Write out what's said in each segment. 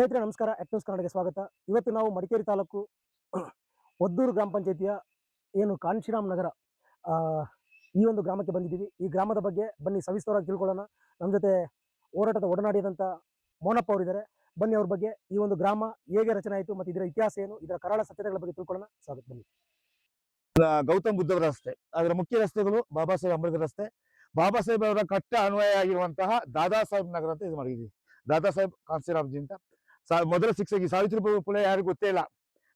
ಸ್ನೇಹಿತರೆ ನಮಸ್ಕಾರ. ನ್ಯೂಸ್ ಕನ್ನಡಕ್ಕೆ ಸ್ವಾಗತ. ಇವತ್ತು ನಾವು ಮಡಿಕೇರಿ ತಾಲೂಕು ಒದ್ದೂರು ಗ್ರಾಮ ಪಂಚಾಯತಿಯ ಏನು ಕಾಂಶಿರಾಮ್ ನಗರ ಈ ಒಂದು ಗ್ರಾಮಕ್ಕೆ ಬಂದಿದ್ದೀವಿ. ಈ ಗ್ರಾಮದ ಬಗ್ಗೆ ಬನ್ನಿ ಸವಿಸ್ತರವಾಗಿ ತಿಳ್ಕೊಳ್ಳೋಣ. ನಮ್ಮ ಜೊತೆ ಹೋರಾಟದ ಒಡನಾಡಿದಂಥ ಮೋನಪ್ಪ ಅವರಿದ್ದಾರೆ. ಬನ್ನಿ ಅವ್ರ ಬಗ್ಗೆ, ಈ ಒಂದು ಗ್ರಾಮ ಹೇಗೆ ರಚನೆ ಆಯಿತು ಮತ್ತು ಇದರ ಇತಿಹಾಸ ಏನು, ಇದರ ಕರಾಳ ಸತ್ಯತೆಗಳ ಬಗ್ಗೆ ತಿಳ್ಕೊಳ್ಳೋಣ. ಸ್ವಾಗತ. ಬನ್ನಿ. ಗೌತಮ್ ಬುದ್ಧವರ ರಸ್ತೆ, ಅದರ ಮುಖ್ಯ ರಸ್ತೆಗಳು ಬಾಬಾ ಸಾಹೇಬ್ ಅಂಬೇಡ್ಕರ್ ರಸ್ತೆ, ಬಾಬಾ ಸಾಹೇಬ್ ಅವರ ಕಟ್ಟ ಅನ್ವಯ ಆಗಿರುವಂತಹ ದಾದಾ ಸಾಹೇಬ್ ನಗರ ಅಂತ ಇದು ಮಾಡಿದ್ವಿ. ದಾದಾ ಸಾಹೇಬ್ ಕಾನ್ಸಿರಾಮ್ಜಿ ಅಂತ ಮೊದಲ ಶಿಕ್ಷಕಿ ಸಾವಿತ್ರಿ ಪುಲೆ ಯಾರಿಗೂ ಗೊತ್ತೇ ಇಲ್ಲ.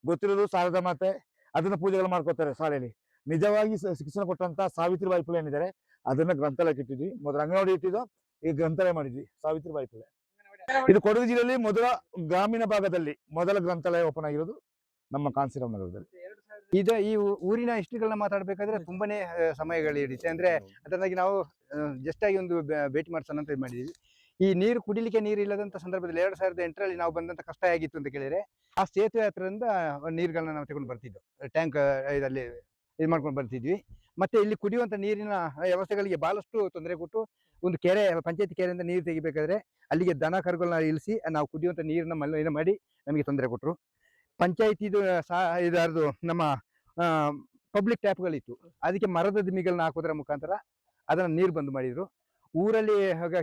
ಗೊತ್ತಿರೋದು ಶಾರದಾ ಮಾತೆ, ಅದನ್ನ ಪೂಜೆಗಳು ಮಾಡ್ಕೋತಾರೆ ಶಾಲೆಯಲ್ಲಿ. ನಿಜವಾಗಿ ಶಿಕ್ಷಣ ಕೊಟ್ಟಂತ ಸಾವಿತ್ರಿಬಾಯಿ ಪುಲೆ ಏನಿದ್ದಾರೆ ಅದನ್ನ ಗ್ರಂಥಾಲಯಕ್ಕೆ ಇಟ್ಟಿದ್ವಿ. ಮೊದಲು ಅಂಗನವಾಡಿ ಇಟ್ಟಿದ್ದು, ಈಗ ಗ್ರಂಥಾಲಯ ಮಾಡಿದ್ವಿ ಸಾವಿತ್ರಿಬಾಯಿ ಪುಲೆ. ಇದು ಕೊಡಗು ಜಿಲ್ಲೆಯಲ್ಲಿ ಮೊದಲ ಗ್ರಾಮೀಣ ಭಾಗದಲ್ಲಿ ಮೊದಲ ಗ್ರಂಥಾಲಯ ಓಪನ್ ಆಗಿರೋದು ನಮ್ಮ ಕಾನ್ಸಿರಾಮ್ ನಗರದಲ್ಲಿ. ಈ ಊರಿನ ಹಿಸ್ಟ್ರಿಗಳನ್ನ ಮಾತಾಡ್ಬೇಕಾದ್ರೆ ತುಂಬಾನೇ ಸಮಯಗಳು ಹಿಡಿಯುತ್ತೆ. ಅಂದ್ರೆ ಅದರಿಂದಾಗಿ ನಾವು ಜಸ್ಟ್ ಆಗಿ ಒಂದು ಭೇಟಿ ಮಾಡ್ಸೋಣ ಅಂತ ಮಾಡಿದ್ವಿ. ಈ ನೀರು ಕುಡಿಲಿಕ್ಕೆ ನೀರು ಇಲ್ಲದಂತ ಸಂದರ್ಭದಲ್ಲಿ 2008ರಲ್ಲಿ ನಾವು ಬಂದಂತ ಕಷ್ಟ ಆಗಿತ್ತು ಅಂತ ಕೇಳಿದ್ರೆ, ಆ ಸೇತುವೆ ಹತ್ರದಿಂದ ನೀರುಗಳನ್ನ ನಾವು ತಗೊಂಡು ಬರ್ತಿದ್ವು. ಟ್ಯಾಂಕ್ ಇದರಲ್ಲಿ ಇದು ಮಾಡ್ಕೊಂಡು ಬರ್ತಿದ್ವಿ. ಮತ್ತೆ ಇಲ್ಲಿ ಕುಡಿಯುವಂತ ನೀರಿನ ವ್ಯವಸ್ಥೆಗಳಿಗೆ ಬಹಳಷ್ಟು ತೊಂದರೆ ಕೊಟ್ಟು, ಒಂದು ಕೆರೆ, ಪಂಚಾಯತಿ ಕೆರೆಯಿಂದ ನೀರು ತೆಗಿಬೇಕಾದ್ರೆ ಅಲ್ಲಿಗೆ ದನ ಕರುಗಳನ್ನ ಇಳಿಸಿ ನಾವು ಕುಡಿಯುವಂತ ನೀರನ್ನ ಮಲಿನ ಮಾಡಿ ನಮಗೆ ತೊಂದರೆ ಕೊಟ್ಟರು. ಪಂಚಾಯತಿದು ಇದರದು ನಮ್ಮ ಪಬ್ಲಿಕ್ ಟ್ಯಾಪ್ಗಳಿತ್ತು, ಅದಕ್ಕೆ ಮರದ ದಿಮ್ಮಿಗಳನ್ನ ಹಾಕೋದ್ರ ಮುಖಾಂತರ ಅದನ್ನ ನೀರು ಬಂದ್ ಮಾಡಿದ್ರು. ಊರಲ್ಲಿ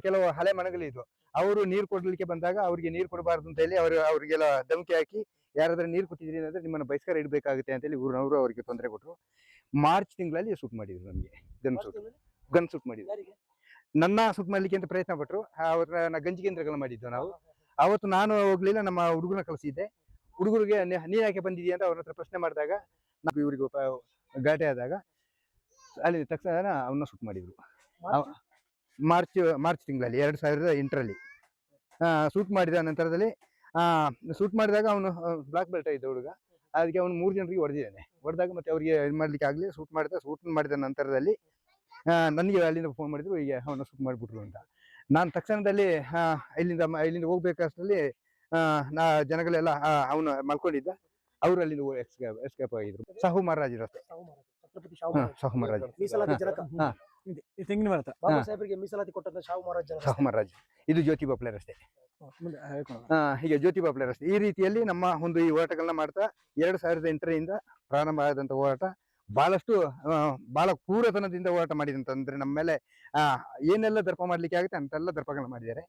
ಕೆಲವು ಹಳೆ ಮನೆಗಳಿದ್ವು, ಅವರು ನೀರು ಕೊಡ್ಲಿಕ್ಕೆ ಬಂದಾಗ ಅವ್ರಿಗೆ ನೀರು ಕೊಡಬಾರ್ದು ಅಂತ ಹೇಳಿ ಅವ್ರಿಗೆಲ್ಲ ಧಮಕಿ ಹಾಕಿ, ಯಾರಾದ್ರೂ ನೀರು ಕೊಟ್ಟಿದ್ರಿ ಅಂದ್ರೆ ನಿಮ್ಮನ್ನ ಬಹಿಷ್ಕಾರ ಇಡಬೇಕಾಗುತ್ತೆ ಅಂತ ಹೇಳಿ ಊರಿನವರು ಅವರಿಗೆ ತೊಂದರೆ ಕೊಟ್ಟರು. ಮಾರ್ಚ್ ತಿಂಗಳಲ್ಲಿ ಶೂಟ್ ಮಾಡಿದ್ರು, ನಮಗೆ ಗನ್ ಶೂಟ್ ಮಾಡಿದ್ರು. ನನ್ನ ಶೂಟ್ ಮಾಡ್ಲಿಕ್ಕೆ ಅಂತ ಪ್ರಯತ್ನ ಪಟ್ಟರು. ಅವ್ರನ್ನ ಗಂಜಿ ಕೇಂದ್ರಗಳು ಮಾಡಿದ್ದು ನಾವು. ಅವತ್ತು ನಾನು ಹೋಗ್ಲಿಲ್ಲ, ನಮ್ಮ ಹುಡುಗನ ಕಳಿಸಿದ್ದೆ. ಹುಡುಗರಿಗೆ ನೀರ್ ಯಾಕೆ ಬಂದಿದೆಯಾ ಅಂತ ಅವ್ರ ಹತ್ರ ಪ್ರಶ್ನೆ ಮಾಡಿದಾಗ, ನಾವು ಇವ್ರಿಗೆ ಘಾಟೆ ಆದಾಗ ಅಲ್ಲಿ ತಕ್ಷಣ ಅವನ್ನ ಶೂಟ್ ಮಾಡಿದ್ರು. ಮಾರ್ಚ್ ತಿಂಗಳಲ್ಲಿ 2008ರಲ್ಲಿ ಶೂಟ್ ಮಾಡಿದ ನಂತರದಲ್ಲಿ ಶೂಟ್ ಮಾಡಿದಾಗ ಅವನು ಬ್ಲಾಕ್ ಬೆಲ್ಟ್ ಇದ್ದ ಹುಡುಗ. ಅದಕ್ಕೆ ಅವನು 3 ಜನರಿಗೆ ಹೊಡೆದಿದ್ದಾನೆ. ಹೊಡೆದಾಗ ಮತ್ತೆ ಅವ್ರಿಗೆ ಇದು ಮಾಡ್ಲಿಕ್ಕೆ ಆಗಲಿ ಶೂಟ್ ಮಾಡಿದ ನಂತರದಲ್ಲಿ ನನಗೆ ಅಲ್ಲಿಂದ ಫೋನ್ ಮಾಡಿದ್ರು, ಹೀಗೆ ಅವನ್ನ ಶೂಟ್ ಮಾಡಿಬಿಟ್ರು ಅಂತ. ನಾನು ತಕ್ಷಣದಲ್ಲಿ ಇಲ್ಲಿಂದ ಹೋಗ್ಬೇಕಷ್ಟರಲ್ಲಿ ಜನಗಳೆಲ್ಲ ಅವನು ಮಲ್ಕೊಂಡಿದ್ದ, ಅವರು ಅಲ್ಲಿಂದ ಎಸ್ಕೇಪ್ ಆಗಿದ್ರು. ಸಾಹು ಮಹಾರಾಜ್ ರಸ್ತೆ, ಸಾಹು ಮಹಾರಾಜ್ ತೆಂಗಿನ ಮರ ಬಾಬಾ ಸಾಹೇಬರಿಗೆ ಮೀಸಲಾತಿ ಕೊಟ್ಟಂತ ಸಾಹು ಮಹಾರಾಜ್. ಇದು ಜ್ಯೋತಿ ಬಾಪ್ಲೆ ರಸ್ತೆ. ಹೀಗೆ ಜ್ಯೋತಿ ಬಾಪ್ಲೆ ರಸ್ತೆ. ಈ ರೀತಿಯಲ್ಲಿ ನಮ್ಮ ಒಂದು ಈ ಹೋರಾಟಗಳನ್ನ ಮಾಡ್ತಾ 2008ರಿಂದ ಪ್ರಾರಂಭ ಆದಂತ ಹೋರಾಟ ಬಹಳ ಕ್ರೂರತನದಿಂದ ಹೋರಾಟ ಮಾಡಿದಂತಂದ್ರೆ ನಮ್ಮ ಮೇಲೆ ಏನೆಲ್ಲ ದರ್ಪ ಮಾಡ್ಲಿಕ್ಕೆ ಆಗುತ್ತೆ ಅಂತೆಲ್ಲ ದರ್ಪಗಳನ್ನ ಮಾಡಿದ್ದಾರೆ.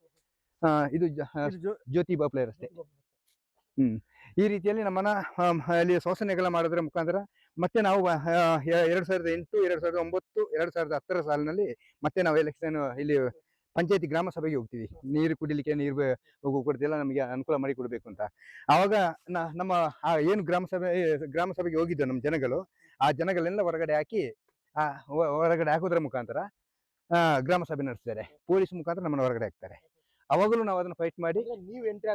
ಇದು ಜ್ಯೋತಿ ಬಾಪ್ಲೆ ರಸ್ತೆ. ಈ ರೀತಿಯಲ್ಲಿ ನಮ್ಮನ್ನ ಅಲ್ಲಿ ಶೋಷಣೆಗಳ ಮಾಡೋದ್ರ ಮುಖಾಂತರ ಮತ್ತೆ ನಾವು 2008, 2009, 2010 ಸಾಲಿನಲ್ಲಿ ಮತ್ತೆ ನಾವು ಎಲೆಕ್ಷನ್ ಇಲ್ಲಿ ಪಂಚಾಯತಿ ಗ್ರಾಮ ಸಭೆಗೆ ಹೋಗ್ತೀವಿ. ನೀರು ಕುಡಿಲಿಕ್ಕೆ ನೀರು ಕೊಡ್ತಿಲ್ಲ, ನಮಗೆ ಅನುಕೂಲ ಮಾಡಿ ಕೊಡ್ಬೇಕು ಅಂತ. ಆವಾಗ ನಮ್ಮ ಏನು ಗ್ರಾಮ ಸಭೆಗೆ ಹೋಗಿದ್ದು ನಮ್ಮ ಜನಗಳು, ಆ ಜನಗಳೆಲ್ಲ ಹೊರಗಡೆ ಹಾಕೋದ್ರ ಮುಖಾಂತರ ಗ್ರಾಮ ಸಭೆ ನಡೆಸ್ತಾರೆ. ಪೊಲೀಸ್ ಮುಖಾಂತರ ನಮ್ಮನ್ನ ಹೊರಗಡೆ ಹಾಕ್ತಾರೆ. ಅವಾಗಲೂ ನಾವು ಅದನ್ನ ಫೈಟ್ ಮಾಡಿ ನಾವು ಎಂಟ್ರಿ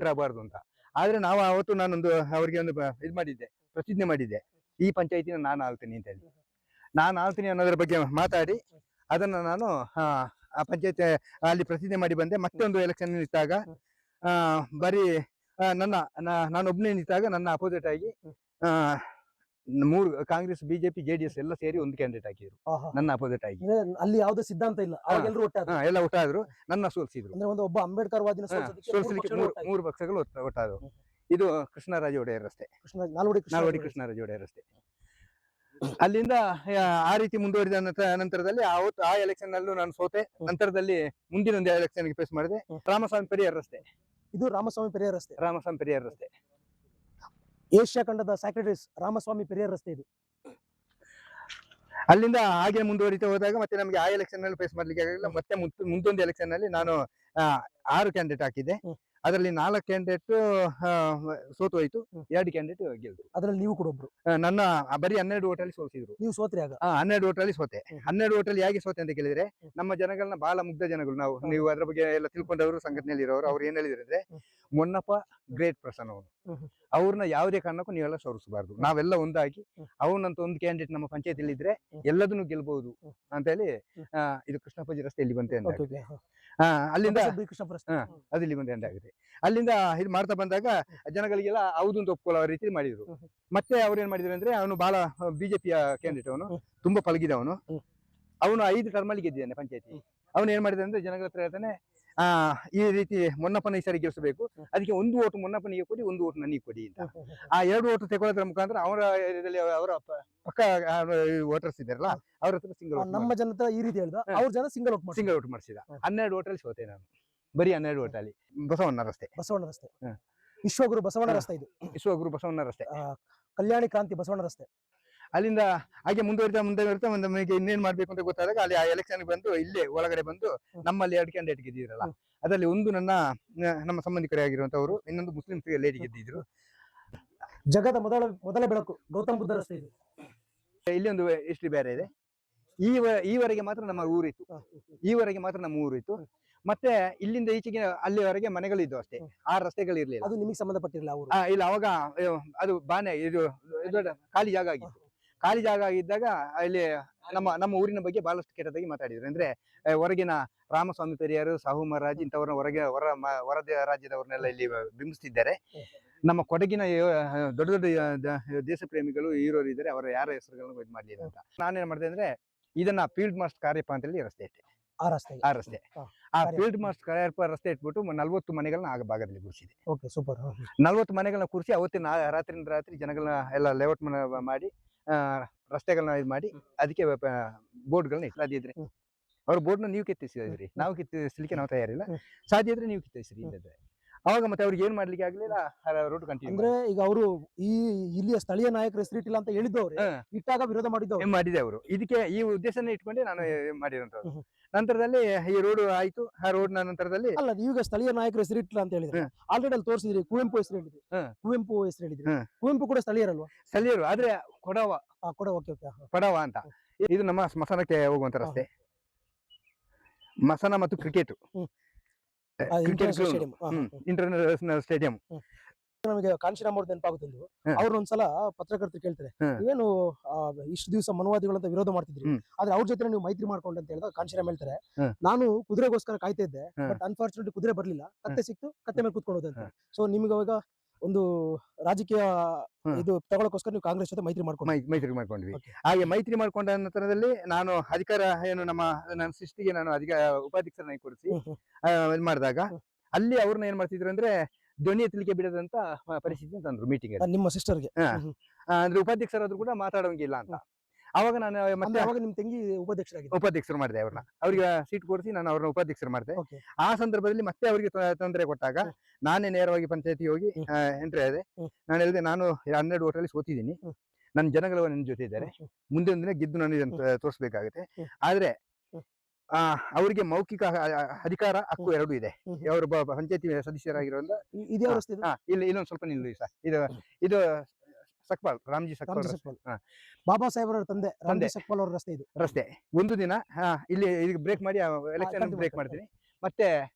ಆಗಬಾರ್ದು ಅಂತ. ಆದ್ರೆ ನಾವು ಅವತ್ತು ನಾನೊಂದು ಅವ್ರಿಗೆ ಒಂದು ಇದು ಮಾಡಿದ್ದೆ, ಪ್ರತಿಜ್ಞೆ ಮಾಡಿದ್ದೆ, ಈ ಪಂಚಾಯತಿನ ನಾನು ಆಳ್ತೀನಿ ಅಂತ ಹೇಳಿ. ನಾನು ಆಳ್ತೀನಿ ಅನ್ನೋದ್ರ ಬಗ್ಗೆ ಮಾತಾಡಿ ಅದನ್ನ ನಾನು ಆ ಪಂಚಾಯತ್ ಅಲ್ಲಿ ಪ್ರತಿಜ್ಞೆ ಮಾಡಿ ಬಂದೆ. ಮತ್ತೆ ಒಂದು ಎಲೆಕ್ಷನ್ ನಿಂತಾಗ ನಾನು ಒಬ್ಬನೇ ನಿಂತಾಗ ನನ್ನ ಅಪೋಸಿಟ್ ಆಗಿ 3 ಕಾಂಗ್ರೆಸ್, ಬಿಜೆಪಿ, ಜೆಡಿಎಸ್ ಎಲ್ಲ ಸೇರಿ ಒಂದು ಕ್ಯಾಂಡಿಡೇಟ್ ಹಾಕಿದ್ರು ನನ್ನ ಅಪೋಸಿಟ್ ಆಗಿ. ಅಲ್ಲಿ ಯಾವುದೇ ಸಿದ್ಧಾಂತ ಇಲ್ಲ, ಎಲ್ಲ ಒಟ್ಟಾದ್ರು, ನನ್ನ ಸೋಲಿಸಿದ್ರು. ಒಬ್ಬ ಅಂಬೇಡ್ಕರ್ ವಾದಿನ ಸೋಲಿಸಲಿಕ್ಕೆ 3 ಪಕ್ಷಗಳು ಒಟ್ಟಾದ್ರು. ಇದು ಕೃಷ್ಣರಾಜ ಒಡೆಯರ್ ರಸ್ತೆ, ನಾಲ್ವಡಿ ಕೃಷ್ಣರಾಜ ಒಡೆಯರ್ ರಸ್ತೆ. ಅಲ್ಲಿಂದ ಆ ರೀತಿ ಮುಂದುವರಿದ ನಂತರದಲ್ಲಿ ಆ ಎಲೆಕ್ಷನ್ ನಲ್ಲೂ ನಾನು ಸೋತೆ. ನಂತರದಲ್ಲಿ ಮುಂದಿನ ಒಂದು ಎಲೆಕ್ಷನ್ ಗೆ ಫೇಸ್ ಮಾಡಿದೆ. ರಾಮಸ್ವಾಮಿ ಪೆರಿಯಾರ್ ರಸ್ತೆ, ಇದು ರಾಮಸ್ವಾಮಿ ಪೆರಿಯಾರ್ ರಸ್ತೆ. ಏಷ್ಯಾ ಖಂಡದ ಸ್ಯಾಕ್ರೆಟರೀಸ್ ರಾಮಸ್ವಾಮಿ ಪೆರಿಯಾರ್ ರಸ್ತೆ ಇದು. ಅಲ್ಲಿಂದ ಹಾಗೆ ಮುಂದುವರಿತಾ ಹೋದಾಗ ಮತ್ತೆ ನಮಗೆ ಆ ಎಲೆಕ್ಷನ್ ನಲ್ಲಿ ಫೇಸ್ ಮಾಡ್ಲಿಕ್ಕೆ ಆಗಲಿಲ್ಲ. ಮತ್ತೆ ಮುಂದೊಂದು ಎಲೆಕ್ಷನ್ ನಲ್ಲಿ ನಾನು 6 ಕ್ಯಾಂಡಿಡೇಟ್ ಹಾಕಿದ್ದೆ. ಅದರಲ್ಲಿ 4 ಕ್ಯಾಂಡಿಡೇಟ್ ಸೋತು ಹೋಯ್ತು, 2 ಕ್ಯಾಂಡಿಡೇಟ್ ಗೆಲ್ತು. ಅದ್ರಲ್ಲಿ ನೀವು ಕೂಡ ಒಬ್ರು. ನನ್ನ ಬರೀ 12 ಓಟಲ್ಲಿ ಸೋಲಿಸಿದ್ರು. ನೀವು ಸೋತ್ರಿ ಆಗ? 12 ಓಟಲ್ಲಿ ಸೋತೆ. 12 ಓಟಲ್ಲಿ ಹೇಗೆ ಸೋತೆ ಅಂತ ಕೇಳಿದ್ರೆ, ನಮ್ಮ ಜನಗಳನ್ನ ಬಹಳ ಮುಗ್ಧ ಜನಗಳು ನೀವು ಅದ್ರ ಬಗ್ಗೆ ಎಲ್ಲ ತಿಳ್ಕೊಂಡವರು, ಸಂಘಟನೆಯಲ್ಲಿ ಇರೋರು. ಅವ್ರು ಏನ್ ಹೇಳಿದ್ರು ಅಂದ್ರೆ, ಮೊನ್ನಪ್ಪ ಗ್ರೇಟ್ ಪರ್ಸನ್ ಅವನು, ಅವ್ರನ್ನ ಯಾವುದೇ ಕಾರಣಕ್ಕೂ ನೀವೆಲ್ಲ ಸೋರಿಸಬಾರ್ದು, ನಾವೆಲ್ಲ ಒಂದಾಗಿ ಅವನಂತ ಒಂದು ಕ್ಯಾಂಡಿಡೇಟ್ ನಮ್ಮ ಪಂಚಾಯತಿಯಲ್ಲಿ ಇದ್ರೆ ಎಲ್ಲದನ್ನು ಗೆಲ್ಬಹುದು ಅಂತ ಹೇಳಿ ಇದು ಕೃಷ್ಣಪ್ಪಾಜಿ ರಸ್ತೆ ಇಲ್ಲಿ ಬಂತೆ ಅಂತ. ಅಲ್ಲಿಂದ ಅದು ಇಲ್ಲಿ ಬಂದೆ ಅಂತ ಆಗುತ್ತೆ. ಅಲ್ಲಿಂದ ಇದು ಮಾಡ್ತಾ ಬಂದಾಗ ಜನಗಳಿಗೆಲ್ಲ ಹೌದು ಅಂತ ಒಪ್ಕೊಳ್ಳೋ ರೀತಿ ಮಾಡಿದ್ರು. ಮತ್ತೆ ಅವ್ರು ಏನ್ ಮಾಡಿದ್ರು ಅಂದ್ರೆ, ಅವನು ಬಹಳ ಬಿಜೆಪಿಯ ಕ್ಯಾಂಡಿಡೇಟ್, ಅವನು ತುಂಬಾ ಪಳಗಿದವನು. ಅವನು 5 ಟರ್ಮ್ ಅಲ್ಲಿ ಗೆದ್ದಿದ್ದಾನೆ ಪಂಚಾಯತಿ. ಅವನು ಏನ್ ಮಾಡಿದ ಅಂದ್ರೆ ಜನಗಳ ಹತ್ರ ಹೇಳ್ತಾನೆ, ಈ ರೀತಿ ಮೊನ್ನಪ್ಪನ ಈ ಸರಿ ಗೆಲ್ಲಿಸಬೇಕು, ಅದಕ್ಕೆ ಒಂದು ಓಟು ಮೊನ್ನಪ್ಪನಿಗೆ ಕೊಡಿ, ಒಂದು ಓಟು ನನಗೆ ಕೊಡಿ ಅಂತ. ಆ 2 ಓಟು ತಗೊಳ್ಳೋದ್ರ ಮುಖಾಂತರ ಅವರ ಏರಿಯಾದಲ್ಲಿ ಅವರ ಪಕ್ಕ ವೋಟರ್ಸ್ ಇದ್ದಾರಲ್ಲ ಅವ್ರ ಹತ್ರ ನಮ್ಮ ಜನ ಹತ್ರ ಈ ರೀತಿ ಹೇಳ್ದ, ಅವ್ರ ಜನ ಸಿಂಗಲ್ ಔಟ್ ಸಿಂಗಲ್ ಓಟ್ ಮಾಡಿಸಿದ. 12 ಓಟಲ್ಲಿ ಸೋತೆ ನಾನು, ಬರೀ 12 ಓಟಲ್ಲಿ. ಬಸವಣ್ಣ ರಸ್ತೆ, ಬಸವಣ್ಣ ರಸ್ತೆ, ವಿಶ್ವಗುರು ಬಸವಣ್ಣ ರಸ್ತೆ, ಇದು ವಿಶ್ವಗುರು ಬಸವಣ್ಣ ರಸ್ತೆ, ಕಲ್ಯಾಣಿ ಕ್ರಾಂತಿ ಬಸವಣ್ಣ ರಸ್ತೆ. ಅಲ್ಲಿಂದ ಹಾಗೆ ಮುಂದುವರಿತಾ ಒಂದು ನಮಗೆ ಇನ್ನೇನ್ ಮಾಡ್ಬೇಕು ಅಂತ ಗೊತ್ತಾದಾಗ ಅಲ್ಲಿ ಆ ಎಲೆಕ್ಷನ್ ಬಂದು ಇಲ್ಲೇ ಒಳಗಡೆ ಬಂದು ನಮ್ಮಲ್ಲಿ 2 ಕ್ಯಾಂಡಿಡೇಟ್ ಗೆದ್ದಿದ್ರಲ್ಲ, ಅದರಲ್ಲಿ ಒಂದು ನಮ್ಮ ಸಂಬಂಧಿಕರೇ ಆಗಿರುವಂತವ್ರು, ಇನ್ನೊಂದು ಮುಸ್ಲಿಂ ಲೇಡಿ ಗೆದ್ದಿದ್ರು. ಜಗದ ಮೊದಲ ಬೆಳಕು ಗೌತಮ್ ಬುದ್ಧ ರಸ್ತೆ ಇದು. ಇಲ್ಲಿ ಒಂದು ಹಿಸ್ಟ್ರಿ ಬೇರೆ ಇದೆ. ಈವರೆಗೆ ಮಾತ್ರ ನಮ್ಮ ಊರಿತ್ತು, ಈವರೆಗೆ ಮಾತ್ರ ನಮ್ಮ ಊರಿತ್ತು. ಮತ್ತೆ ಇಲ್ಲಿಂದ ಈಚೆಗೆ ಅಲ್ಲಿವರೆಗೆ ಮನೆಗಳಿದ್ದು ಅಷ್ಟೇ, ಆ ರಸ್ತೆಗಳಿರ್ಲಿಲ್ಲ. ಅದು ನಿಮಗೆ ಸಂಬಂಧಪಟ್ಟಿರಲಿಲ್ಲ ಅವರು? ಇಲ್ಲ, ಅವಾಗ ಅದು ಬಾನೆ ಇದು ದೊಡ್ಡ ಖಾಲಿ ಜಾಗ ಆಗಿತ್ತು. ಖಾಲಿ ಜಾಗ ಆಗಿದ್ದಾಗ ಇಲ್ಲಿ ನಮ್ಮ ಊರಿನ ಬಗ್ಗೆ ಬಹಳಷ್ಟು ಕೆಟ್ಟದಾಗಿ ಮಾತಾಡಿದ್ರು. ಅಂದ್ರೆ ಹೊರಗಿನ ರಾಮಸ್ವಾಮಿ ಪೆರಿಯಾರು, ಸಾಹು ಮಹಾರಾಜ್ ಇಂಥವ್ರನ್ನ ಹೊರ ರಾಜ್ಯದವ್ರನ್ನೆಲ್ಲ ಇಲ್ಲಿ ಬಿಂಬಿಸ್ತಿದ್ದಾರೆ. ನಮ್ಮ ಕೊಡಗಿನ ದೊಡ್ಡ ದೊಡ್ಡ ದೇಶ ಪ್ರೇಮಿಗಳು ಹೀರೋರು ಇದ್ದಾರೆ, ಅವರ ಯಾರ ಹೆಸರುಗಳನ್ನು ಇದು ಮಾಡ್ಲಿಲ್ಲ ಅಂತ ನಾನೇನ್ ಮಾಡಿದೆ ಅಂದ್ರೆ ಇದನ್ನ ಫೀಲ್ಡ್ ಮಾರ್ಚ್ ಕಾರ್ಯಪ್ಪ ಅಂತ ಹೇಳಿ ರಸ್ತೆ ಇಟ್ಟೆ. ಆ ರಸ್ತೆ ಆ ಫೀಲ್ಡ್ ಮಾರ್ಚ್ ಕಾರ್ಯಪ್ಪ ರಸ್ತೆ ಇಟ್ಬಿಟ್ಟು 40 ಮನೆಗಳನ್ನ ಆ ಭಾಗದಲ್ಲಿ ಕೂರಿಸಿದೆ. Okay, super. 40 ಮನೆಗಳನ್ನ ಕೂರಿಸಿ ಅವತ್ತಿನ ರಾತ್ರಿ ಜನಗಳನ್ನ ಎಲ್ಲ ಲೇಔಟ್ ಮಾಡಿ ರಸ್ತೆಗಳನ್ನ ಇದು ಮಾಡಿ ಅದಕ್ಕೆ ಬೋರ್ಡ್ಗಳನ್ನ ಇಟ್ಟಿದ್ರೆ ಅವ್ರ ಬೋರ್ಡ್ನ ನೀವು ಕಿತ್ತಿಸಿದ್ರಿ, ನಾವು ಕಿತ್ತಿಸ್ಲಿಕ್ಕೆ ನಾವು ತಯಾರಿಲ್ಲ, ಸಾಧ್ಯ ಇದ್ರೆ ನೀವು ಕಿತ್ತಿಸ್ರಿ ಇಲ್ಲದ್ರೆ. ಅವಾಗ ಮತ್ತೆ ಅವ್ರಿಗೆ ಏನ್ ಮಾಡ್ಲಿಕ್ಕೆ ಆಗ್ಲಿಲ್ಲ, ರೋಡ್ ಕಂಟಿನ್ಯೂ. ಅಂದ್ರೆ ಈಗ ಅವರು ಇಲ್ಲಿಯ ಸ್ಥಳೀಯ ನಾಯಕರು ಹೆಸರಿಟ್ಟಿಲ್ಲ ಅಂತ ಹೇಳಿದವ್ರು ಇಟ್ಟಾಗ ವಿರೋಧ ಮಾಡಿದೆ ಅವರು. ಇದಕ್ಕೆ ಈ ಉದ್ದೇಶನ ಇಟ್ಕೊಂಡೆ ನಾನು ಮಾಡಿರೋಂಥದ್ದು. ನಂತರದಲ್ಲಿ ಈ ರೋಡ್ ಆಯ್ತು. ಆ ರೋಡ್ ನಂತರದಲ್ಲಿ ಅಲ್ಲ, ಈಗ ಸ್ಥಳೀಯ ನಾಯಕರು ಹೆಸರಿಟ್ಟಿಲ್ಲ ಅಂತ ಹೇಳಿದ್ರೆ ಆಲ್ರೆಡಿ ಅಲ್ಲಿ ತೋರಿಸಿದ್ರಿ, ಕುವೆಂಪು ಹೆಸರು ಹೇಳಿದ್ರಿ. ಕುವೆಂಪು ಕೂಡ ಸ್ಥಳೀಯರಲ್ವಾ? ಸ್ಥಳೀಯರು, ಆದ್ರೆ ಕೊಡವ ಪಡವ ಅಂತ. ಇದು ನಮ್ಮ ಸ್ಮಶಾನಕ್ಕೆ ಹೋಗುವಂತ ರಸ್ತೆ. ಮಸನ ಮತ್ತು ಕ್ರಿಕೆಟ್ ಇಂಟರ್ನ್ಯಾಷನಲ್ ಸ್ಟೇಡಿಯಂ. ನಮಗೆ ಕಾಂಶಿರಾಮ್ ಅವ್ರದ್ದು ನೆನಪಾಗುತ್ತಿದ್ದು, ಅವ್ರು ಒಂದ್ಸಲ ಪತ್ರಕರ್ತರು ಕೇಳ್ತಾರೆ, ಏನು ಇಷ್ಟು ದಿವಸ ಮನುವಾದಿಗಳಂತ ವಿರೋಧ ಮಾಡ್ತಿದ್ರಿ, ಆದ್ರೆ ಅವ್ರ ಜೊತೆ ನೀವು ಮೈತ್ರಿ ಮಾಡ್ಕೊಂಡು ಅಂತ ಹೇಳಿದಾಗ ಕಾಂಶಿರಾಮ್ ಹೇಳ್ತಾರೆ, ನಾನು ಕುದುರೆಗೋಸ್ಕರ ಕಾಯ್ತಾ ಇದ್ದೆ, ಬಟ್ ಅನ್ಫಾರ್ಚುನೇಟ್ಲಿ ಕುದುರೆ ಬರ್ಲಿಲ್ಲ, ಕತ್ತೆ ಸಿಕ್ತು, ಕತ್ತೆ ಮೇಲೆ ಕೂತ್ಕೊಂಡು ಹೋದಂತೆ. ಸೊ ನಿಮ್ಗೆ ಅವಾಗ ಒಂದು ರಾಜಕೀಯ ಇದು ತಗೊಳಕೋಸ್ಕರ ನೀವು ಕಾಂಗ್ರೆಸ್ ಜೊತೆ ಮೈತ್ರಿ ಮಾಡ್ಕೊಂಡ್ವಿ. ಹಾಗೆ ಮೈತ್ರಿ ಮಾಡ್ಕೊಂಡ ನಂತರದಲ್ಲಿ ನಾನು ಅಧಿಕಾರ ಏನು ನನ್ನ ಶಿಸ್ತಿಗೆ ನಾನು ಉಪಾಧ್ಯಕ್ಷರನ್ನ ಕೊಡಿಸಿ ಇದ್ ಮಾಡಿದಾಗ ಅಲ್ಲಿ ಅವ್ರನ್ನ ಏನ್ ಮಾಡ್ತಿದ್ರು ಅಂದ್ರೆ ಧ್ವನಿ ಎತ್ತಲಿಕ್ಕೆ ಬಿಡದಂತ ಪರಿಸ್ಥಿತಿ ತಂದ್ರು ಮೀಟಿಂಗ್. ನಿಮ್ಮ ಸಿಸ್ಟರ್ಗೆ ಅಂದ್ರೆ ಉಪಾಧ್ಯಕ್ಷರಾದ್ರು ಕೂಡ ಮಾತಾಡೋಂಗಿಲ್ಲ ಅಂತ. ಅವಾಗ ನಾನು ಮತ್ತೆ ನಿಮ್ ತಂಗಿ ಉಪಾಧ್ಯಕ್ಷರು ಮಾಡಿದೆ ಅವ್ರನ್ನ. ಅವ್ರಿಗೆ ಸೀಟ್ ಕೊಡಿಸಿ ನಾನು ಅವ್ರನ್ನ ಉಪಾಧ್ಯಕ್ಷರು ಮಾಡಿದೆ. ಆ ಸಂದರ್ಭದಲ್ಲಿ ಮತ್ತೆ ಅವ್ರಿಗೆ ತೊಂದರೆ ಕೊಟ್ಟಾಗ ನಾನೇ ನೇರವಾಗಿ ಪಂಚಾಯತಿ ಹೋಗಿ ಎಂಟ್ರಿ ಆದೆ. ನಾನು ಹೇಳಿದೆ, ನಾನು 12 ಓಟಲ್ಲಿ ಸೋತಿದ್ದೀನಿ, ನನ್ನ ಜನಗಳು ನನ್ನ ಜೊತೆ ಇದ್ದಾರೆ, ಮುಂದಿನ ದಿನ ಗೆದ್ದು ನಾನು ಇದನ್ನು ತೋರಿಸ್ಬೇಕಾಗುತ್ತೆ. ಆದ್ರೆ ಅವರಿಗೆ ಮೌಖಿಕ ಅಧಿಕಾರ ಹಕ್ಕು 2 ಇದೆ. ಅವರು ಪಂಚಾಯತಿ ಸದಸ್ಯರಾಗಿರೋದ್ರಿಂದ ಇಲ್ಲಿ ಇನ್ನೊಂದು ಸ್ವಲ್ಪ ನಿಲ್ಲಿ ಸರ್. ಇದು ಸಕ್ಪಾಲ್, ರಾಮ್ಜಿ ಸಕ್ಪಾಲ್, ಬಾಬಾ ಸಾಹೇಬರ ತಂದೆ ರಾಮ್ಜಿ ಸಕ್ಪಾಲ್ ಅವರ ರಸ್ತೆ. ಇದು ರಸ್ತೆ ಒಂದು ದಿನ ಇಲ್ಲಿ ಬ್ರೇಕ್ ಮಾಡಿ ಎಲೆಕ್ಷನ್ ಬ್ರೇಕ್ ಮಾಡ್ತೀನಿ. ಮತ್ತೆ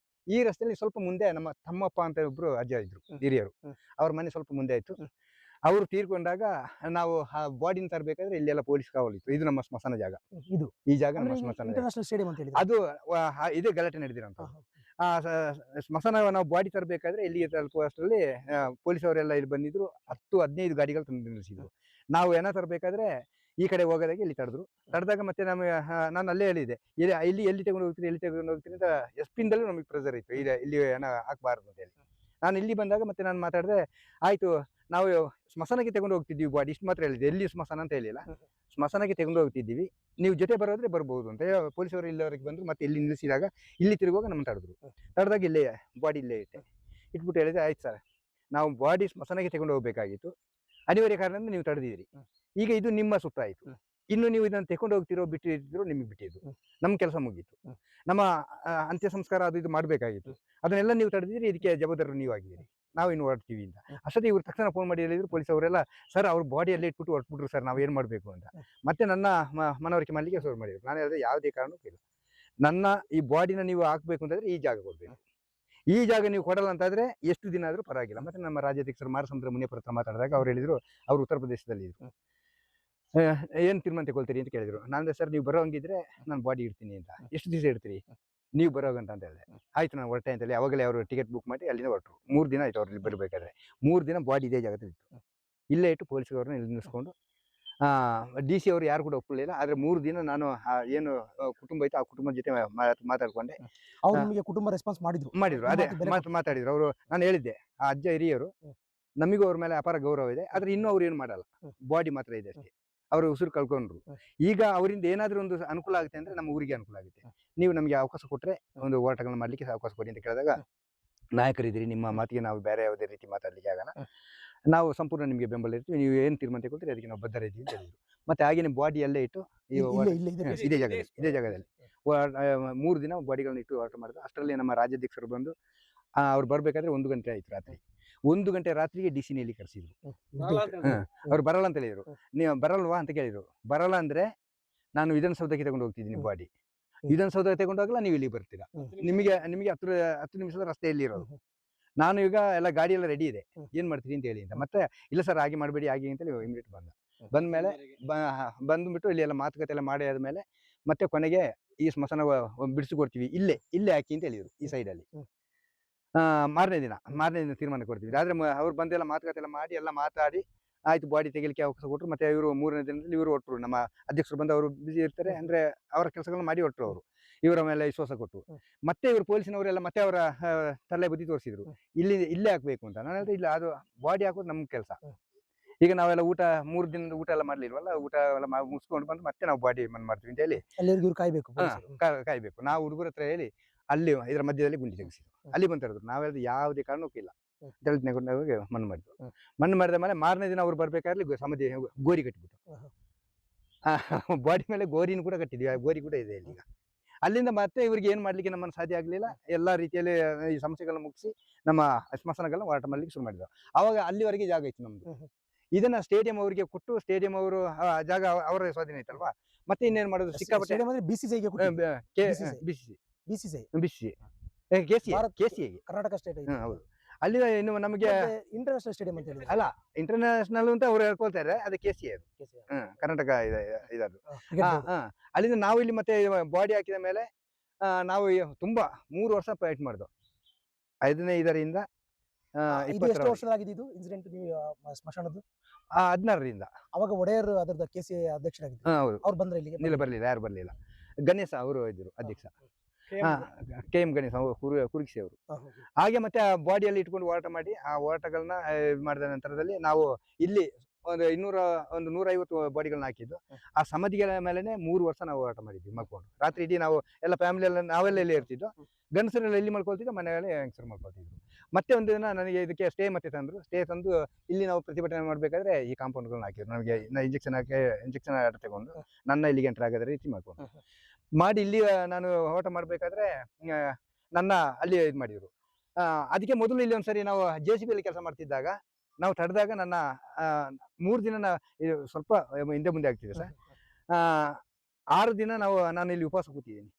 ಈ ರಸ್ತೆಯಲ್ಲಿ ಸ್ವಲ್ಪ ಮುಂದೆ ನಮ್ಮ ತಮ್ಮಪ್ಪ ಅಂತ ಒಬ್ರು ಅಜ್ಜ ಇದ್ರು, ಹಿರಿಯರು. ಅವ್ರ ಮನೆ ಸ್ವಲ್ಪ ಮುಂದೆ ಆಯ್ತು. ಅವರು ತೀರ್ಕೊಂಡಾಗ ನಾವು ಆ ಬಾಡಿನ ತರಬೇಕಾದ್ರೆ ಇಲ್ಲೆಲ್ಲ ಪೊಲೀಸ್ ಕಾವಲಿತ್ತು. ಇದು ನಮ್ಮ ಸ್ಮಶಾನ ಜಾಗ. ಈ ಜಾಗ ನಮ್ಮ ಸ್ಮಶಾನ. ಅದು ಇದೇ ಗಲಾಟೆ ನಡೆದಿರೋಂಥ ಸ್ಮಶಾನ. ನಾವು ಬಾಡಿ ತರಬೇಕಾದ್ರೆ ಇಲ್ಲಿಗೆ ತಲುಪುವಷ್ಟರಲ್ಲಿ ಪೊಲೀಸ್ ಅವರೆಲ್ಲ ಇಲ್ಲಿ ಬಂದಿದ್ರು. 10-15 ಗಾಡಿಗಳು ತಂದು ನಿಲ್ಲಿಸಿದ್ರು. ನಾವು ಏನ ತರಬೇಕಾದ್ರೆ ಈ ಕಡೆ ಹೋಗೋದಾಗೆ ಇಲ್ಲಿ ತಡೆದಾಗ ಮತ್ತೆ ನಾನು ಅಲ್ಲೇ ಹೇಳಿದೆ, ಎಲ್ಲಿ ತಗೊಂಡು ಹೋಗ್ತೀರಿ ಅಂತ ಎಸ್ಪಿಂದಲೂ ನಮಗೆ ಪ್ರೆಸರ್ ಇತ್ತು, ಇಲ್ಲಿ ಏನ ಹಾಕ್ಬಾರ್ದು ಅಂತ ಹೇಳಿ. ನಾನು ಇಲ್ಲಿ ಬಂದಾಗ ಮತ್ತೆ ನಾನು ಮಾತಾಡಿದೆ, ಆಯ್ತು ನಾವು ಸ್ಮಶಾನಕ್ಕೆ ತಗೊಂಡು ಹೋಗ್ತಿದ್ದೀವಿ ಬಾಡಿ, ಇಷ್ಟು ಮಾತ್ರ ಹೇಳಿದೆ, ಎಲ್ಲಿ ಸ್ಮಶಾನ ಅಂತ ಹೇಳಿಲ್ಲ, ಸ್ಮಶಾನಕ್ಕೆ ತಗೊಂಡು ಹೋಗ್ತಿದ್ದೀವಿ, ನೀವು ಜೊತೆ ಬರೋದ್ರೆ ಬರ್ಬೋದು ಅಂತ. ಪೊಲೀಸವರು ಇಲ್ಲಿವರೆಗೆ ಬಂದ್ರು. ಮತ್ತೆ ಇಲ್ಲಿ ನಿಲ್ಲಿಸಿದಾಗ ಇಲ್ಲಿ ತಿರುಗುವಾಗ ನಮ್ಮ ತಡೆದಾಗ ಇಲ್ಲೇ ಬಾಡಿ ಇಲ್ಲೇ ಇಟ್ಬಿಟ್ಟು ಹೇಳಿದೆ, ಆಯ್ತು ಸರ್, ನಾವು ಬಾಡಿ ಸ್ಮಶಾನಕ್ಕೆ ತಗೊಂಡು ಹೋಗ್ಬೇಕಾಗಿತ್ತು, ಅನಿವಾರ್ಯ ಕಾರಣದಿಂದ ನೀವು ತಡೆದಿದ್ದೀರಿ, ಈಗ ಇದು ನಿಮ್ಮ ಸುತ್ತ ಆಯ್ತು, ಇನ್ನು ನೀವು ಇದನ್ನು ತಗೊಂಡು ಹೋಗ್ತಿರೋ ಬಿಟ್ಟಿದ್ರು ನಿಮಗೆ ಬಿಟ್ಟಿದ್ದು, ನಮ್ಮ ಕೆಲಸ ಮುಗೀತು, ನಮ್ಮ ಅಂತ್ಯ ಸಂಸ್ಕಾರ ಅದು ಇದು ಮಾಡಬೇಕಾಗಿತ್ತು, ಅದನ್ನೆಲ್ಲ ನೀವು ತಡೆದಿದ್ದೀರಿ, ಇದಕ್ಕೆ ಜವಾಬ್ದಾರರು ನೀವು ಆಗಿದ್ದೀರಿ, ನಾವು ಇನ್ನು ಹೊರಡ್ತೀವಿ ಅಂತ. ಅಷ್ಟೊತ್ತಿ ಇವ್ರು ತಕ್ಷಣ ಫೋನ್ ಮಾಡಿ ಹೇಳಿದ್ರು ಪೊಲೀಸ್ ಅವರೆಲ್ಲ, ಸರ್ ಅವ್ರ ಬಾಡಿಯಲ್ಲೇ ಇಟ್ಬಿಟ್ಟು ಹೊರಟ್ಬಿಟ್ರು ಸರ್, ನಾವು ಏನು ಮಾಡಬೇಕು ಅಂತ. ಮತ್ತೆ ನನ್ನ ಮನವರಿಕೆ ಮಾಡಲಿಕ್ಕೆ ಶುರು ಮಾಡಿದ್ರು. ನಾನು ಹೇಳಿದೆ, ಯಾವುದೇ ಕಾರಣಕ್ಕೂ ಇಲ್ಲ, ನನ್ನ ಈ ಬಾಡಿನ ನೀವು ಹಾಕ್ಬೇಕು ಅಂತಂದ್ರೆ ಈ ಜಾಗ ಕೊಡ್ಬೇಕು, ಈ ಜಾಗ ನೀವು ಕೊಡಲ್ಲ ಅಂತಾದ್ರೆ ಎಷ್ಟು ದಿನ ಆದ್ರೂ ಪರವಾಗಿಲ್ಲ. ಮತ್ತೆ ನಮ್ಮ ರಾಜ್ಯಾಧ್ಯಕ್ಷರು ಮಾರಸಮುದ್ರ ಮುನಿಯಪ್ಪರ ಹತ್ರ ಮಾತಾಡಿದಾಗ ಅವ್ರು ಹೇಳಿದ್ರು, ಅವ್ರು ಉತ್ತರ ಪ್ರದೇಶದಲ್ಲಿ ಇದ್ರು, ಏನ್ ತೀರ್ಮಾನ ತಗೊಳ್ತೀರಿ ಅಂತ ಕೇಳಿದ್ರು. ನಾನು ಸರ್ ನೀವು ಬರೋ ಹಂಗಿದ್ರೆ ನಾನು ಬಾಡಿ ಇಡ್ತೀನಿ ಅಂತ. ಎಷ್ಟು ದಿವಸ ಇಡ್ತೀರಿ ನೀವು ಬರೋಗಂಟ ಅಂತ ಹೇಳಿದೆ. ಆಯ್ತು ನಾನು ಹೊರಟೆ ಅಂತೇಳಿ ಅವಾಗಲೇ ಅವರು ಟಿಕೆಟ್ ಬುಕ್ ಮಾಡಿ ಅಲ್ಲಿಂದ ಹೊರಟರು. 3 ದಿನ ಆಯ್ತು ಅವ್ರಲ್ಲಿ ಬರಬೇಕಾದ್ರೆ. 3 ದಿನ ಬಾಡಿ ಇದೇ ಜಾಗದಲ್ಲಿ ಇತ್ತು. ಇಲ್ಲೇ ಇಟ್ಟು ಪೊಲೀಸರವ್ರನ್ನ ಇಲ್ಲಿ ನಿಲ್ಲಿಸ್ಕೊಂಡು DC ಅವರು ಯಾರು ಕೂಡ ಒಪ್ಪಲಿಲ್ಲ. ಆದ್ರೆ 3 ದಿನ ನಾನು ಏನು ಕುಟುಂಬ ಐತೆ ಆ ಕುಟುಂಬದ ಜೊತೆ ಮಾತಾಡ್ಕೊಂಡೆ. ಅವ್ರು ನಿಮಗೆ ಕುಟುಂಬ ರೆಸ್ಪಾನ್ಸ್ ಮಾಡಿದ್ರು. ಮಾಡಿದ್ರು. ನಿಮ್ಮ ಅದೇ ಮಾತಿಗೆ ಬೆಲೆ ಕೊಟ್ರು. ಮಾತಾಡಿದ್ರು ಅವರು. ನಾನು ಹೇಳಿದ್ದೆ ಆ ಅಜ್ಜ ಹಿರಿಯರು, ನಮಿಗೂ ಅವ್ರ ಮೇಲೆ ಅಪಾರ ಗೌರವ ಇದೆ. ಆದ್ರೆ ಇನ್ನೂ ಅವ್ರು ಏನು ಮಾಡಲ್ಲ, ಬಾಡಿ ಮಾತ್ರ ಇದೆ ಅಷ್ಟೇ. ಅವರು ಉಸಿರು ಕಳ್ಕೊಂಡ್ರು. ಈಗ ಅವರಿಂದ ಏನಾದ್ರೂ ಒಂದು ಅನುಕೂಲ ಆಗುತ್ತೆ ಅಂದ್ರೆ ನಮ್ಮ ಊರಿಗೆ ಅನುಕೂಲ ಆಗುತ್ತೆ. ನೀವು ನಮಗೆ ಅವಕಾಶ ಕೊಟ್ರೆ ಒಂದು ಹೋರಾಟಗಳನ್ನ ಮಾಡ್ಲಿಕ್ಕೆ ಅವಕಾಶ ಕೊಡಿ ಅಂತ ಕೇಳಿದಾಗ, ನಾಯಕರಿದ್ದೀರಿ, ನಿಮ್ಮ ಮಾತಿಗೆ ನಾವು ಬೇರೆ ಯಾವುದೇ ರೀತಿ ಮಾತಾಡ್ಲಿಕ್ಕೆ ಆಗಲ್ಲ, ನಾವು ಸಂಪೂರ್ಣ ನಿಮಗೆ ಬೆಂಬಲ ಇರ್ತೀವಿ, ನೀವು ಏನು ತೀರ್ಮಾನ ತಗೊಳ್ತೀರಿ ಅದಕ್ಕೆ ನಾವು ಬದ್ಧರಿದ್ದೀವಿ ಅಂತ ಹೇಳಿದ್ರು. ಮತ್ತೆ ಹಾಗೇನೆ ಬಾಡಿ ಅಲ್ಲೇ ಇಟ್ಟು ಇದೇ ಜಾಗದಲ್ಲಿ 3 ದಿನ ಬಾಡಿಗಳನ್ನ ಇಟ್ಟು ಹೋರಾಟ ಮಾಡಿದ್ರು. ಅಷ್ಟರಲ್ಲಿ ನಮ್ಮ ರಾಜ್ಯಾಧ್ಯಕ್ಷರು ಬಂದು ಅವ್ರು ಬರ್ಬೇಕಾದ್ರೆ 1 ಗಂಟೆ ಆಯ್ತು ರಾತ್ರಿ. 1 ಗಂಟೆ ರಾತ್ರಿಗೆ DC ನಲ್ಲಿ ಕರೆಸಿದ್ರು. ಅವ್ರು ಬರಲ್ಲ ಅಂತ ಹೇಳಿದ್ರು. ನೀವು ಬರಲ್ವಾ ಅಂತ ಕೇಳಿದ್ರು. ಬರಲ್ಲ ಅಂದ್ರೆ ನಾನು ವಿಧಾನಸೌಧಕ್ಕೆ ತಗೊಂಡು ಹೋಗ್ತಿದ್ದೀನಿ ಬಾಡಿ. ವಿಧಾನಸೌಧ ತಗೊಂಡೋಗಲ್ಲ, ನೀವು ಇಲ್ಲಿ ಬರ್ತೀರಾ, ನಿಮಗೆ 10 ನಿಮಿಷದ ರಸ್ತೆಯಲ್ಲಿ ಇರೋದು. ನಾನು ಈಗ ಎಲ್ಲ ಗಾಡಿ ಎಲ್ಲ ರೆಡಿ ಇದೆ, ಏನ್ ಮಾಡ್ತೀರಿ ಅಂತ ಹೇಳಿ ಅಂತ. ಮತ್ತೆ ಇಲ್ಲ ಸರ್ ಹಾಗೆ ಮಾಡಬೇಡಿ ಹಾಗೆ ಅಂತೇಳಿ ಇಮಿಡಿಯೇಟ್ ಬಂದ್ಮೇಲೆ ಬಂದ್ಬಿಟ್ಟು ಇಲ್ಲಿ ಎಲ್ಲ ಮಾತುಕತೆ ಎಲ್ಲ ಮಾಡಿ ಆದ್ಮೇಲೆ ಮತ್ತೆ ಕೊನೆಗೆ ಈ ಸ್ಮಶಾನ ಬಿಡಿಸಿಕೊಡ್ತೀವಿ, ಇಲ್ಲೇ ಹಾಕಿ ಅಂತ ಹೇಳಿದ್ರು ಈ ಸೈಡಲ್ಲಿ. ಮಾರನೇ ದಿನ ತೀರ್ಮಾನ ಕೊಡ್ತೀವಿ. ಆದ್ರೆ ಅವ್ರು ಬಂದೆಲ್ಲ ಮಾತುಕತೆ ಎಲ್ಲ ಮಾಡಿ ಎಲ್ಲ ಮಾತಾಡಿ ಆಯ್ತು, ಬಾಡಿ ತೆಗಿಲಿಕ್ಕೆ ಅವಕಾಶ ಕೊಟ್ಟರು. ಮತ್ತೆ ಇವರು 3ನೇ ದಿನದಲ್ಲಿ ಇವರು ಒಟ್ಟರು, ನಮ್ಮ ಅಧ್ಯಕ್ಷರು ಬಂದು ಅವರು ಬಿಸಿ ಇರ್ತಾರೆ ಅಂದ್ರೆ ಅವರ ಕೆಲಸಗಳನ್ನ ಮಾಡಿ ಒಟ್ಟರು. ಅವರು ಇವರ ಮೇಲೆ ವಿಶ್ವಾಸ ಕೊಟ್ಟು ಮತ್ತೆ ಇವರು ಪೊಲೀಸಿನವರೆಲ್ಲ ಮತ್ತೆ ಅವರ ತಲೆ ಬುದ್ಧಿ ತೋರಿಸಿದ್ರು, ಇಲ್ಲೇ ಹಾಕ್ಬೇಕು ಅಂತ. ನಾನು ಹೇಳಿದೆ ಇಲ್ಲ, ಅದು ಬಾಡಿ ಹಾಕೋದು ನಮ್ಮ ಕೆಲಸ. ಈಗ ನಾವೆಲ್ಲ 3 ದಿನದ ಊಟ ಎಲ್ಲ ಮಾಡ್ಲಿಲ್ವಲ್ಲ, ಊಟ ಎಲ್ಲ ಮುಗಿಸ್ಕೊಂಡು ಬಂದು ಮತ್ತೆ ನಾವು ಬಾಡಿ ಮಾಡ್ತೀವಿ ಅಂತ ಹೇಳಿ ಕಾಯ್ಬೇಕು. ನಾವು ಹುಡುಗರ ಹತ್ರ ಹೇಳಿ ಅಲ್ಲಿ ಇದರ ಮಧ್ಯದಲ್ಲಿ ಗುಂಡಿ ತೆಗೆಸಿದ್ರು. ಅಲ್ಲಿ ಬಂತಿರೋದು ನಾವು ಹೇಳಿದ್ರೆ ಯಾವುದೇ ಕಾರಣಕ್ಕೂ ಇಲ್ಲ ಹೋಗಿ ಮಣ್ಣು ಮಾಡಿದ ಮೇಲೆ ಮಾರನೇ ದಿನ ಅವ್ರು ಬರ್ಬೇಕಾದ್ರೆ ಸಮಾಧಿ ಗೋರಿ ಕಟ್ಟಿಬಿಟ್ಟು, ಬಾಡಿ ಮೇಲೆ ಗೋರಿನೂ ಕೂಡ ಕಟ್ಟಿದ್ವಿ. ಆ ಗೋರಿ ಕೂಡ ಇದೆ ಇಲ್ಲಿ. ಈಗ ಅಲ್ಲಿಂದ ಮತ್ತೆ ಇವ್ರಿಗೆ ಏನ್ ಮಾಡ್ಲಿಕ್ಕೆ ನಮ್ಮನ್ನು ಸಾಧ್ಯ ಆಗ್ಲಿಲ್ಲ. ಎಲ್ಲಾ ರೀತಿಯಲ್ಲಿ ಈ ಸಮಸ್ಯೆಗಳನ್ನ ಮುಗಿಸಿ ನಮ್ಮ ಸ್ಮಶಾನಗಳನ್ನ ಹೋರಾಟ ಮಾಡ್ಲಿಕ್ಕೆ ಶುರು ಮಾಡಿದ್ರು. ಅವಾಗ ಅಲ್ಲಿವರೆಗೆ ಜಾಗ ಇತ್ತು ನಮ್ದು. ಇದನ್ನ ಸ್ಟೇಡಿಯಂ ಅವರಿಗೆ ಕೊಟ್ಟು, ಸ್ಟೇಡಿಯಂ ಅವರು ಜಾಗ ಅವರ ಸ್ವಾಧೀನ ಐತಲ್ವಾ, ಮತ್ತೆ ಇನ್ನೇನ್ ಮಾಡೋದು, ಸಿಕ್ಕಾಪಟ್ಟೆ ಕರ್ನಾಟಕ ಸ್ಟೇಟ್ ಹೌದು. ಅಲ್ಲಿ ಇನ್ನು ನಮಗೆ ಇಂಟರ್ನ್ಯಾಷನಲ್ ಸ್ಟೇಡಿಯಂ ಅಂತ ಹೇಳಿ ಅಲ್ಲ, ಇಂಟರ್ನ್ಯಾಷನಲ್ ಅಂತ ಅವ್ರು ಹೇಳ್ಕೊಳ್ತಾರೆ, ಅದು KCA ಅದು ಕರ್ನಾಟಕ ಇದದು. ಅಲ್ಲಿಂದ ನಾವು ಇಲ್ಲಿ ಮತ್ತೆ ಬಾಡಿ ಹಾಕಿದ ಮೇಲೆ ನಾವು ತುಂಬಾ 3 ವರ್ಷ ಫೈಟ್ ಮಾಡಿದ್ವು. 15ರಿಂದ 20 ಇನ್ಸಿಡೆಂಟ್ ಸ್ಮಶಾನದ್ದು 16ರಿಂದ. ಅವಾಗ ಒಡೆಯರ್ ಅದರದ KCA ಅಧ್ಯಕ್ಷರಾಗಿದ್ರು. ಹೌದು, ಅವ್ರು ಬಂದ್ರೆ ಇಲ್ಲಿಗೆ ಬರ್ಲಿಲ್ಲ, ಯಾರು ಬರ್ಲಿಲ್ಲ. ಗಣೇಶ ಅವರು ಇದ್ರು ಅಧ್ಯಕ್ಷ, KM ಗಣೇಶ್ ಕುರುಗಿಸಿ ಅವರು. ಹಾಗೆ ಮತ್ತೆ ಆ ಬಾಡಿಯಲ್ಲಿ ಇಟ್ಕೊಂಡು ಹೋರಾಟ ಮಾಡಿ ಆ ಹೋರಾಟಗಳನ್ನ ಮಾಡಿದ ನಂತರದಲ್ಲಿ ನಾವು ಇಲ್ಲಿ ಒಂದು 150 ಬಾಡಿಗಳನ್ನ ಹಾಕಿದ್ದು. ಆ ಸಮಾಧಿಗಳ ಮೇಲೆನೆ 3 ವರ್ಷ ನಾವು ಹೋರಾಟ ಮಾಡಿದ್ವಿ ಮಾಡ್ಕೊಂಡು. ರಾತ್ರಿ ಇಡೀ ನಾವು ಎಲ್ಲ ಫ್ಯಾಮಿಲಿ ಎಲ್ಲ ನಾವೆಲ್ಲ ಇಲ್ಲಿ ಇರ್ತಿದ್ವು. ಗಂಡಸರೆಲ್ಲ ಎಲ್ಲಿ ಮಾಡ್ಕೊಳ್ತಿದ್ವು, ಮನೆಯಲ್ಲಿ ಹೆಂಗಸರು ಮಾಡ್ಕೊಳ್ತಿದ್ರು. ಮತ್ತೆ ಒಂದು ದಿನ ನನಗೆ ಇದಕ್ಕೆ ಸ್ಟೇ ತಂದು ಇಲ್ಲಿ ನಾವು ಪ್ರತಿಭಟನೆ ಮಾಡ್ಬೇಕಾದ್ರೆ ಈ ಕಾಂಪೌಂಡ್ಗಳನ್ನ ಹಾಕಿದ್ರು. ನನಗೆ ಇಂಜೆಕ್ಷನ್ ಆರ್ಡರ್ ತಗೊಂಡು ನನ್ನ ಇಲ್ಲಿಗೆ ಎಂಟರ್ ಆಗದ ರೀತಿ ಮಾಡಿ ಇಲ್ಲಿ ನಾನು ಹೋರಾಟ ಮಾಡ್ಬೇಕಾದ್ರೆ ನನ್ನ ಅಲ್ಲಿ ಇದು ಮಾಡಿದ್ರು. ಅದಕ್ಕೆ ಮೊದಲು ಇಲ್ಲಿ ಒಂದ್ಸರಿ ನಾವು JCB ಅಲ್ಲಿ ಕೆಲಸ ಮಾಡ್ತಿದ್ದಾಗ ನಾವು ತಡೆದಾಗ ನನ್ನ 3 ದಿನ ಸ್ವಲ್ಪ ಹಿಂದೆ ಮುಂದೆ ಆಗ್ತಿದೆ ಸರ್. 6 ದಿನ ನಾನು ಇಲ್ಲಿ ಉಪವಾಸ ಕೂತಿದ್ದೀನಿ.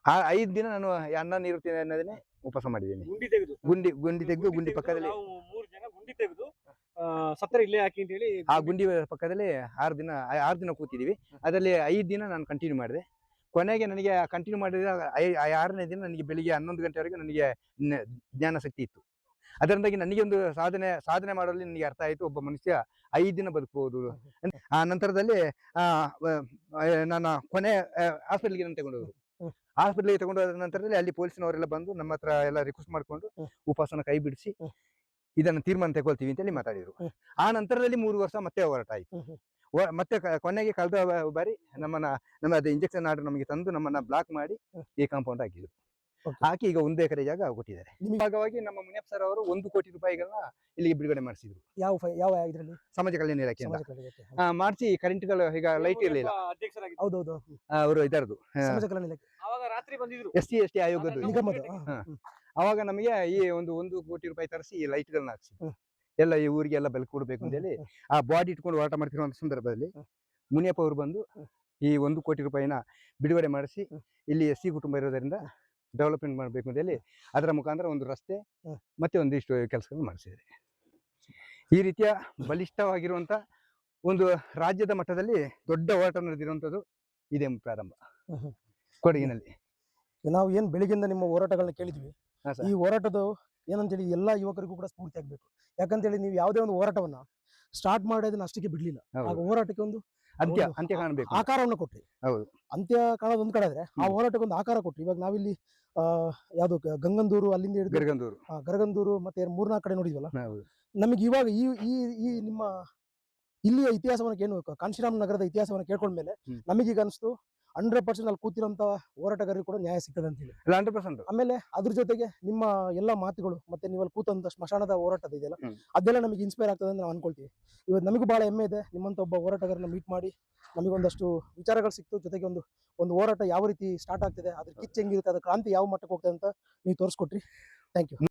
5 ದಿನ ನಾನು ಅನ್ನ ನೀರು ಅನ್ನೋದನ್ನೇ ಉಪವಾಸ ಮಾಡಿದ್ದೀನಿ. ಗುಂಡಿ ತೆಗೆದು ಗುಂಡಿ ಪಕ್ಕದಲ್ಲಿ ಸತ್ತರೆ ಇಲ್ಲೇ ಹಾಕಿ ಅಂತ ಹೇಳಿ ಆ ಗುಂಡಿ ಪಕ್ಕದಲ್ಲಿ 6 ದಿನ ಕೂತಿದೀವಿ. ಅದರಲ್ಲಿ 5 ದಿನ ನಾನು ಕಂಟಿನ್ಯೂ ಮಾಡಿದೆ. ಕೊನೆಗೆ ನನಗೆ ಕಂಟಿನ್ಯೂ ಮಾಡಿದ 6ನೇ ದಿನ ನನಗೆ ಬೆಳಿಗ್ಗೆ 11 ಗಂಟೆವರೆಗೆ ನನಗೆ ಜ್ಞಾನ ಶಕ್ತಿ ಇತ್ತು. ಅದರಿಂದಾಗಿ ನನಗೆ ಒಂದು ಸಾಧನೆ ಮಾಡಲು ನನಗೆ ಅರ್ಥ ಆಯಿತು, ಒಬ್ಬ ಮನುಷ್ಯ 5 ದಿನ ಬದುಕಬಹುದು. ಆ ನಂತರದಲ್ಲಿ ನನ್ನ ಕೊನೆ ಹಾಸ್ಪಿಟಲ್ಗೆ ತಗೊಂಡೋದ್ರು. ಹಾಸ್ಪಿಟಲ್ಗೆ ತಗೊಂಡೋದ ನಂತರದಲ್ಲಿ ಅಲ್ಲಿ ಪೊಲೀಸಿನವರೆಲ್ಲ ಬಂದು ನಮ್ಮ ಹತ್ರ ಎಲ್ಲ ರಿಕ್ವೆಸ್ಟ್ ಮಾಡ್ಕೊಂಡು ಉಪವಾಸನ ಕೈ ಬಿಡಿಸಿ ಇದನ್ನು ತೀರ್ಮಾನ ತಗೊಳ್ತೀವಿ ಅಂತೇಳಿ ಮಾತಾಡಿದ್ರು. ಆ ನಂತರದಲ್ಲಿ 3 ವರ್ಷ ಮತ್ತೆ ಹೋರಾಟ ಆಯ್ತು. ಮತ್ತೆ ಕೊನೆಗೆ ಕಳೆದ ಬಾರಿ ನಮ್ಮದು ಇಂಜೆಕ್ಷನ್ ಆರ್ಡರ್ ನಮಗೆ ತಂದು ನಮ್ಮನ್ನ ಬ್ಲಾಕ್ ಮಾಡಿ ಈ ಕಾಂಪೌಂಡ್ ಹಾಕಿದ್ರು. ಹಾಕಿ ಈಗ 1 ಎಕರೆ ಜಾಗ ಕೊಟ್ಟಿದ್ದಾರೆ. ಭಾಗವಾಗಿ ನಮ್ಮ ಮುನಿಯಪ್ಪ ಸರ್ ಅವರು 1 ಕೋಟಿ ರೂಪಾಯಿಗಳನ್ನ ಇಲ್ಲಿಗೆ ಬಿಡುಗಡೆ ಮಾಡಿಸಿದ್ರು. ಯಾವ ಇದರಲ್ಲಿ ಸಮಾಜ ಕಲ್ಯಾಣ ಇಲಾಖೆಯಿಂದ ಮಾಡಿಸಿ ಕರೆಂಟ್ಗಳು ಈಗ ಲೈಟ್ ಇರಲಿಲ್ಲ. ಅವರು ಇದರದು SC ಆಯೋಗದ್ದು. ಅವಾಗ ನಮಗೆ ಈ 1 ಕೋಟಿ ರೂಪಾಯಿ ತರಿಸಿ ಈ ಲೈಟ್ಗಳನ್ನ ಹಾಕ್ಸಿದ್ರು. ಎಲ್ಲ ಈ ಊರಿಗೆಲ್ಲ ಬೆಳಕು ಕೊಡ್ಬೇಕು ಅಂತ ಹೇಳಿ ಆ ಬಾಡಿ ಇಟ್ಕೊಂಡು ಹೋರಾಟ ಮಾಡ್ತಿರುವಂತ ಸಂದರ್ಭದಲ್ಲಿ ಮುನಿಯಪ್ಪ ಅವರು ಬಂದು ಈ 1 ಕೋಟಿ ರೂಪಾಯಿನ ಬಿಡುಗಡೆ ಮಾಡಿಸಿ ಇಲ್ಲಿ SC ಕುಟುಂಬ ಇರೋದ್ರಿಂದ ಡೆವಲಪ್ಮೆಂಟ್ ಮಾಡಬೇಕು ಅಂತ ಹೇಳಿ ಅದರ ಮುಖಾಂತರ ಒಂದು ರಸ್ತೆ ಮತ್ತೆ ಒಂದಿಷ್ಟು ಕೆಲಸಗಳನ್ನು ಮಾಡಿಸಿದ್ದಾರೆ. ಈ ರೀತಿಯ ಬಲಿಷ್ಠವಾಗಿರುವಂತ ಒಂದು ರಾಜ್ಯದ ಮಟ್ಟದಲ್ಲಿ ದೊಡ್ಡ ಹೋರಾಟ ನಡೆದಿರುವಂತದ್ದು ಇದೇ ಪ್ರಾರಂಭ ಕೊಡಗಿನಲ್ಲಿ. ನಾವು ಏನ್ ಬೆಳಿಗ್ಗೆಯಿಂದ ನಿಮ್ಮ ಹೋರಾಟಗಳನ್ನ ಕೇಳಿದ್ವಿ. ಈ ಹೋರಾಟದ ಏನಂತೇಳಿ ಎಲ್ಲ ಯುವಕರಿಗೂ ಕೂಡ ಸ್ಫೂರ್ತಿ ಆಗ್ಬೇಕು. ಯಾಕಂತೇಳಿ ನೀವು ಯಾವುದೇ ಒಂದು ಹೋರಾಟವನ್ನ ಸ್ಟಾರ್ಟ್ ಮಾಡೋದನ್ನ ಅಷ್ಟಕ್ಕೆ ಬಿಡ್ಲಿಲ್ಲ. ಹೌದು. ಆಗ ಹೋರಾಟಕ್ಕೆ ಒಂದು ಅಂತ್ಯ ಕಾಣಬೇಕು. ಆಕಾರವನ್ನು ಕೊಟ್ರಿ. ಹೌದು. ಅಂತ್ಯ ಕಾಣೋದು ಒಂದ್ ಕಡೆ ಆದ್ರೆ ಆ ಹ್ಮ್. ಹೋರಾಟಕ್ಕೆ ಒಂದು ಆಕಾರ ಕೊಟ್ರಿ. ಇವಾಗ ನಾವಿಲ್ಲಿ ಯಾವ್ದು ಗಂಗಂದೂರು ಅಲ್ಲಿಂದ ಹಿಡಿದು ಗರಗಂದೂರು. ಗರಗಂದೂರು ಮತ್ತೆ 3-4 ಕಡೆ ನೋಡಿದ್ವಲ್ಲ. ಹೌದು. ನಮಗೆ ಇವಾಗ ಈ ಈ ಈ ನಿಮ್ಮ ಇಲ್ಲಿಯ ಇತಿಹಾಸವನ್ನು ಏನು ಕಾಂಶಿರಾಮ್ ನಗರದ ಇತಿಹಾಸವನ್ನು ಕೇಳ್ಕೊಂಡ್ಮೇಲೆ ಹ್ಮ್. ನಮಗೀಗ ಅನಿಸ್ತು 100% ಅಲ್ಲಿ ಕೂತಿರೋಂತ ಹೋರಾಟಗಾರರಿಗೆ ಕೂಡ ನ್ಯಾಯ ಸಿಗ್ತದೆ ಅಂತ ಹೇಳಿ. ಇಲ್ಲ 100%. ಆಮೇಲೆ ಅದ್ರ ಜೊತೆಗೆ ನಿಮ್ಮ ಎಲ್ಲ ಮಾತುಗಳು ಮತ್ತೆ ನೀವು ಅಲ್ಲಿ ಕೂತಂತ ಸ್ಮಶಾನದ ಹೋರಾಟದ ಇದೆಯಲ್ಲ, ಹ್ಮ್. ಅದೆಲ್ಲ ನಮಗೆ ಇನ್ಸ್ಪೈರ್ ಆಗ್ತದೆ ಅಂತ ನಾವು ಅನ್ಕೊಳ್ತೀವಿ. ಇವತ್ತು ನಮಗೂ ಬಹಳ ಹೆಮ್ಮೆ ಇದೆ ನಿಮ್ಮಂತ ಒಬ್ಬ ಹೋರಾಟಗಾರನ ಮೀಟ್ ಮಾಡಿ ನಮಗೊಂದಷ್ಟು ವಿಚಾರಗಳು ಸಿಕ್ತು. ಜೊತೆಗೆ ಒಂದು ಹೋರಾಟ ಯಾವ ರೀತಿ ಸ್ಟಾರ್ಟ್ ಆಗ್ತಿದೆ, ಅದ್ರ ಕಿಚ್ಚು ಹೆಂಗಿರುತ್ತೆ, ಅದ್ರ ಕ್ರಾಂತಿ ಯಾವ ಮಟ್ಟಕ್ಕೆ ಹೋಗ್ತದೆ ಅಂತ ನೀವು ತೋರಿಸ್ಕೊಟ್ರಿ. Thank you.